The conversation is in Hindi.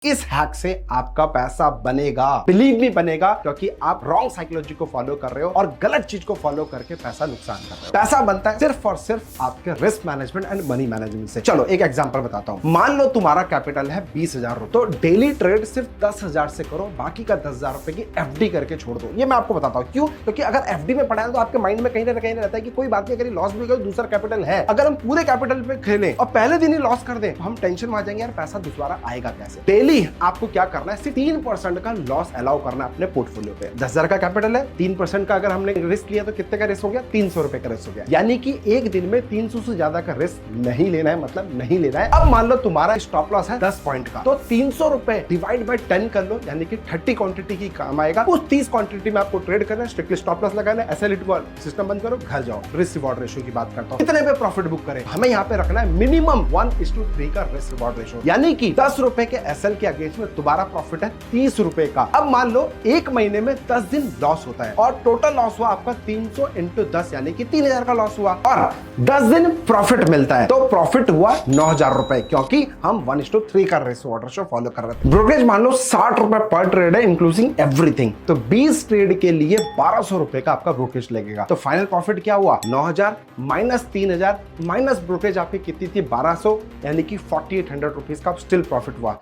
इस हैक से आपका पैसा बनेगा, बिलीव मी बनेगा, क्योंकि आप रॉन्ग साइकोलॉजी को फॉलो कर रहे हो और गलत चीज को फॉलो करके पैसा नुकसान कर रहे हो। पैसा बनता है सिर्फ और सिर्फ आपके risk management and money management से। चलो एक एग्जांपल बताता हूं। मान लो तुम्हारा कैपिटल है 20,000 रुपए, तो डेली ट्रेड सिर्फ 10,000 से करो, बाकी का 10,000 रुपए की एफडी करके छोड़ दो। ये मैं आपको बताता हूं क्यों, क्योंकि अगर एफडी में पड़ा है तो आपके माइंड में कहीं ना कहीं रहता है कि कोई बात नहीं, अगर लॉस भी हो गया दूसरा कैपिटल है। अगर हम पूरे कैपिटल पे खेलें और पहले दिन ही लॉस कर दें तो हम टेंशन में आ जाएंगे, यार पैसा दोबारा आएगा कैसे। डेली आपको क्या करना है, सिर्फ 3% का लॉस अलाउ करना है अपने पोर्टफोलियो पे। 10,000 का कैपिटल है, 3% का अगर हमने रिस्क लिया तो कितने का रिस्क हो गया, 300 रुपए का रिस्क हो गया। यानी कि एक दिन में 300 से ज्यादा का रिस्क नहीं लेना है, मतलब नहीं लेना है। अब मान लो तुम्हारा स्टॉप लॉस है 10 पॉइंट का, तो 300 रुपए डिवाइड बाय 10 कर लो, यानी कि 30 क्वांटिटी की काम आएगा। उस 30 क्वांटिटी में आपको ट्रेड करना है, स्ट्रिक्टली स्टॉप लॉस लगाना है, एसएल सिस्टम बंद करो, घर जाओ। रिस्क रिवॉर्ड रेशियो की बात करता हूं, कितने पे प्रॉफिट बुक करें, हमें यहाँ पे रखना है मिनिमम 1:3 का रिस्क रिवॉर्ड रेशियो, यानी कि 10 रुपए के एसएल के अगेंस्ट में तुम्हारा प्रॉफिट है 30 रुपए का। अब मान लो एक महीने में 10 दिन लॉस होता है और टोटल लॉस हुआ आपका 300 × 10 यानी कि 3,000 का लॉस हुआ, और 10 दिन प्रॉफिट मिलता है, तो प्रॉफिट हुआ 9,000 रुपए, क्योंकि हम 1:3 का रिस्क रिवॉर्ड रेशियो फॉलो कर रहे थे। ब्रोकरेज मान लो 60 रुपए पर ट्रेड है इंक्लूसिंग एवरीथिंग, तो 20 ट्रेड के लिए 1,200 रुपए का आपका ब्रोकरेज लगेगा। तो फाइनल प्रॉफिट क्या हुआ, 9,000 माइनस 3,000 माइनस ब्रोकरेज आपकी कितनी थी, 1,200, यानी कि 4,800 रुपीज का स्टिल प्रॉफिट हुआ।